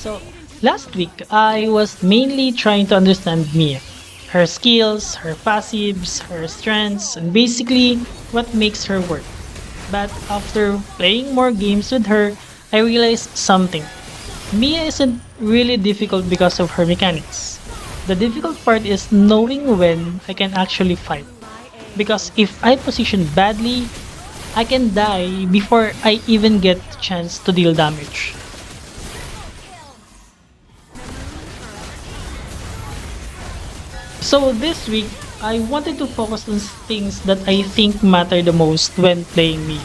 So, last week, I was mainly trying to understand Mia. Her skills, her passives, her strengths, and basically what makes her work. But after playing more games with her, I realized something. Mia isn't really difficult because of her mechanics. The difficult part is knowing when I can actually fight. Because if I position badly, I can die before I even get the chance to deal damage. So this week, I wanted to focus on things that I think matter the most when playing me.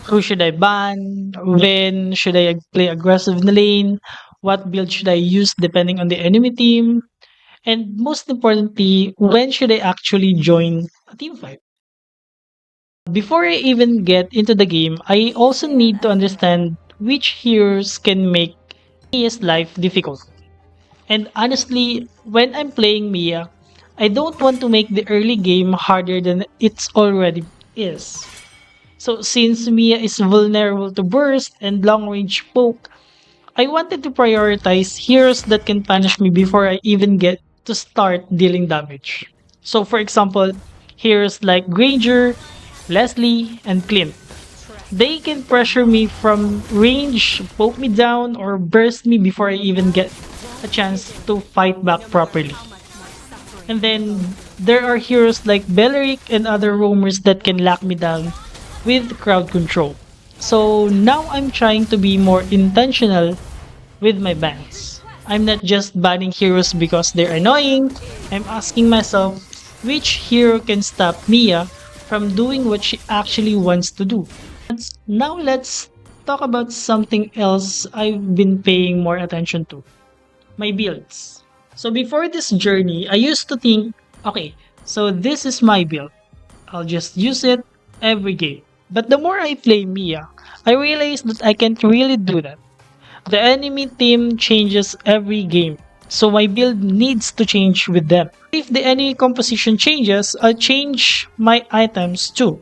Who should I ban? When should I play aggressive in the lane? What build should I use depending on the enemy team? And most importantly, when should I actually join a team fight? Before I even get into the game, I also need to understand which heroes can make Mia's life difficult. And honestly, when I'm playing Mia, I don't want to make the early game harder than it's already is. So since Mia is vulnerable to burst and long range poke, I wanted to prioritize heroes that can punish me before I even get to start dealing damage. So for example, heroes like Granger, Leslie, and Clint. They can pressure me from range, poke me down, or burst me before I even get a chance to fight back properly. And then there are heroes like Belleric and other roamers that can lock me down with crowd control. So now I'm trying to be more intentional with my bans. I'm not just banning heroes because they're annoying. I'm asking myself which hero can stop Mia from doing what she actually wants to do. Now let's talk about something else I've been paying more attention to, my builds. So before this journey, I used to think, okay, so this is my build. I'll just use it every game. But the more I play Mia, I realize that I can't really do that. The enemy team changes every game, so my build needs to change with them. If the enemy composition changes, I'll change my items too.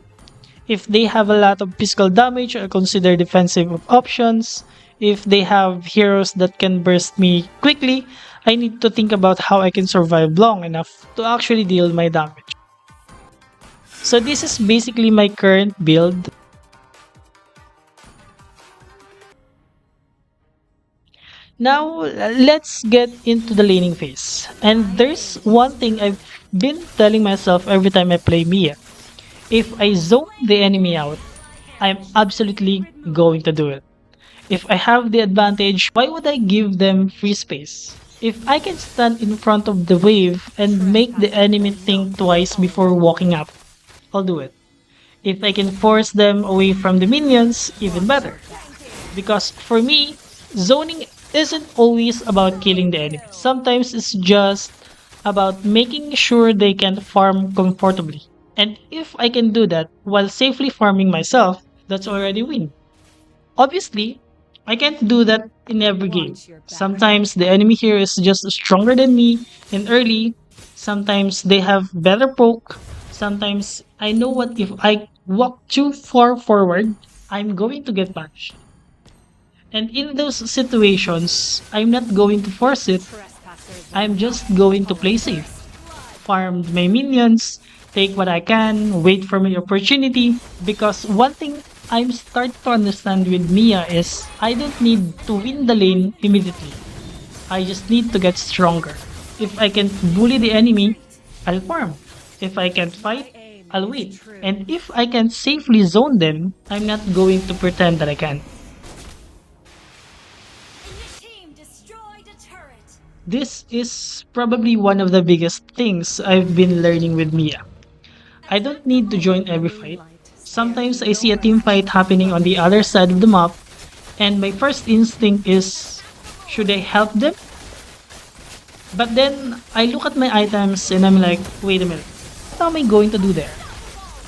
If they have a lot of physical damage, I'll consider defensive options. If they have heroes that can burst me quickly, I need to think about how I can survive long enough to actually deal my damage. So this is basically my current build. Now, let's get into the laning phase. And there's one thing I've been telling myself every time I play Mia. If I zone the enemy out, I'm absolutely going to do it. If I have the advantage, why would I give them free space? If I can stand in front of the wave and make the enemy think twice before walking up, I'll do it. If I can force them away from the minions, even better. Because for me, zoning isn't always about killing the enemy. Sometimes it's just about making sure they can farm comfortably. And if I can do that while safely farming myself, that's already win. Obviously, I can't do that in every game. Sometimes the enemy here is just stronger than me in early. Sometimes they have better poke. Sometimes I know what if I walk too far forward, I'm going to get punished. And in those situations, I'm not going to force it. I'm just going to play safe. Farm my minions, take what I can, wait for my opportunity. Because one thing I'm starting to understand with Mia is I don't need to win the lane immediately. I just need to get stronger. If I can bully the enemy, I'll farm. If I can't fight, I'll wait. And if I can safely zone them, I'm not going to pretend that I can. This is probably one of the biggest things I've been learning with Mia. I don't need to join every fight. Sometimes I see a team fight happening on the other side of the map, and my first instinct is should I help them? But then I look at my items and I'm like, wait a minute, what am I going to do there?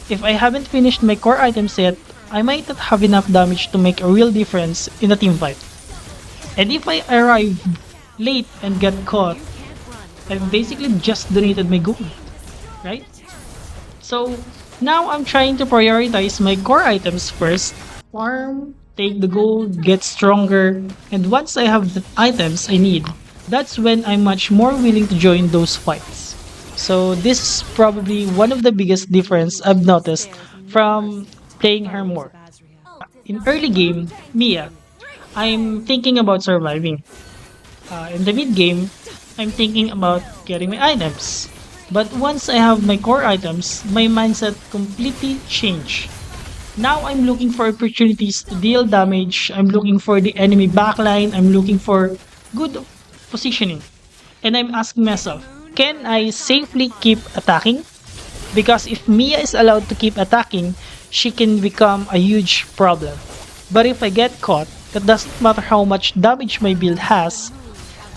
If I haven't finished my core items yet, I might not have enough damage to make a real difference in a team fight. And if I arrive late and get caught, I've basically just donated my gold, right? So now I'm trying to prioritize my core items first, farm, take the gold, get stronger, and once I have the items I need, that's when I'm much more willing to join those fights. So this is probably one of the biggest difference I've noticed from playing her more. In early game, Mia, I'm thinking about surviving. In the mid game, I'm thinking about getting my items. But once I have my core items, my mindset completely changed. Now I'm looking for opportunities to deal damage. I'm looking for the enemy backline. I'm looking for good positioning. And I'm asking myself, can I safely keep attacking? Because if Mia is allowed to keep attacking, she can become a huge problem. But if I get caught, that doesn't matter how much damage my build has,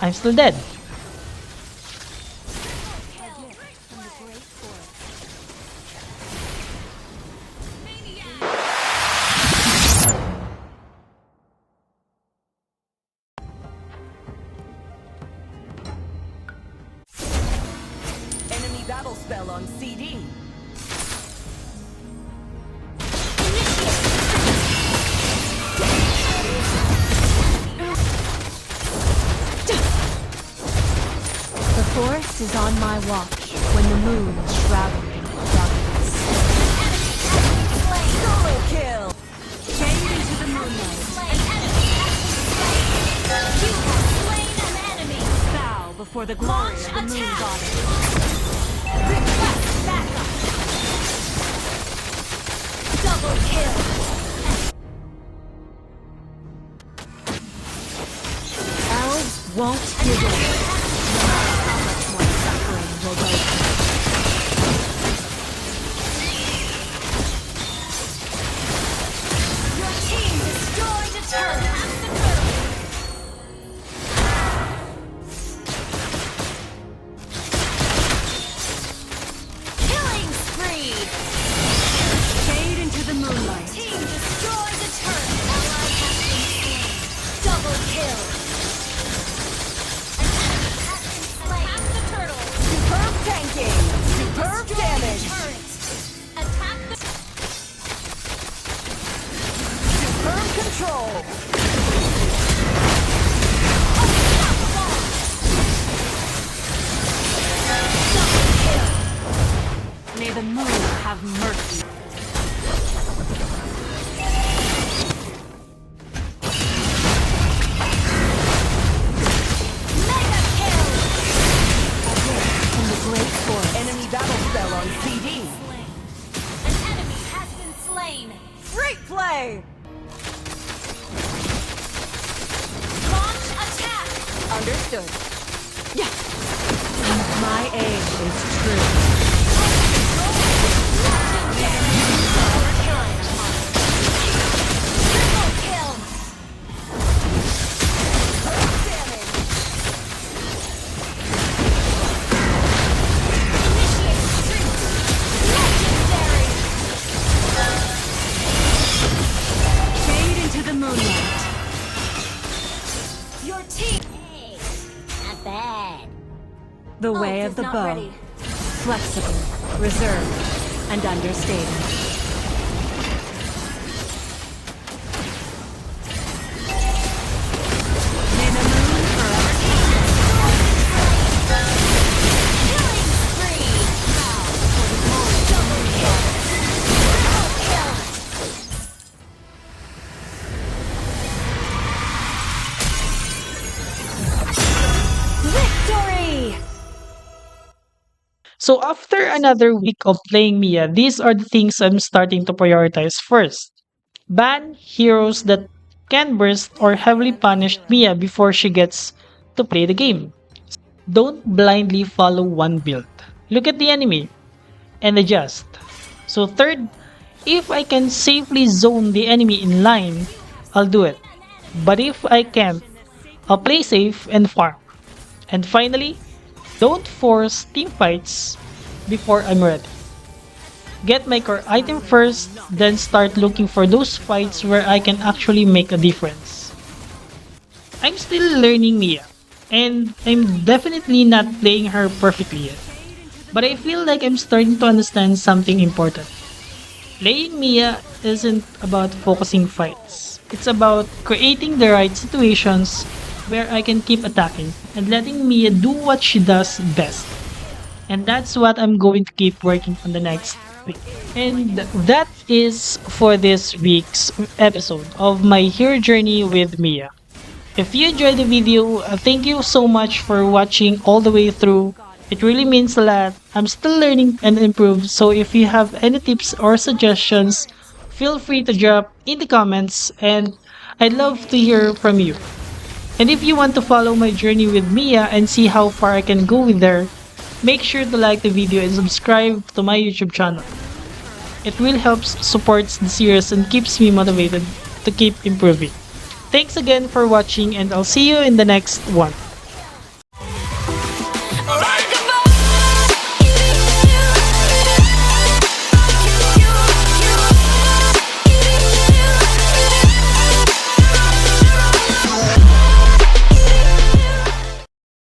I'm still dead. Enemy battle spell on CD. The forest is on my watch when the moon is shrouded in darkness. Solo kill. Fade into the moonlight. Bow before the glory of the moon goddess. Double kill. Elves won't give in. No matter how much more suffering will go through. Your team destroyed a turret. Killing spree. Fade into the moonlight. Team destroyed a turret. Ally has been slain. Double kill. Attack the turtle. Superb tanking. Superb damage. Attack the superb control. May the moon have mercy. Mega kill. In the great forest. Enemy battle spell on CD. An enemy has been slain. Great play. Launch attack. Understood. My aim is true. Triple kill. Damage. Initiate retreat. Legendary. Fade into the moonlight. Your team. Hey, not bad. The way Ult of is the not bow. ready. Flexible, reserved, and understated. May the moon forever Killing spree. Now for the glory. Double kill. Triple kill. Victory. So after another week of playing Mia, these are the things I'm starting to prioritize first. Ban heroes that can burst or heavily punish Mia before she gets to play the game. Don't blindly follow one build. Look at the enemy and adjust. So third, if I can safely zone the enemy in line, I'll do it. But if I can't, I'll play safe and farm. And finally, don't force team fights before I'm ready. Get my core item first, then start looking for those fights where I can actually make a difference. I'm still learning Mia, and I'm definitely not playing her perfectly yet. But I feel like I'm starting to understand something important. Playing Mia isn't about focusing fights. It's about creating the right situations where I can keep attacking and letting Mia do what she does best. And that's what I'm going to keep working on the next week. And that is for this week's episode of my hero journey with Mia. If you enjoyed the video, thank you so much for watching all the way through. It really means a lot. I'm still learning and improve, so if you have any tips or suggestions, feel free to drop in the comments and I'd love to hear from you. And if you want to follow my journey with Mia and see how far I can go with her, make sure to like the video and subscribe to my YouTube channel. It really helps supports the series and keeps me motivated to keep improving. Thanks again for watching and I'll see you in the next one.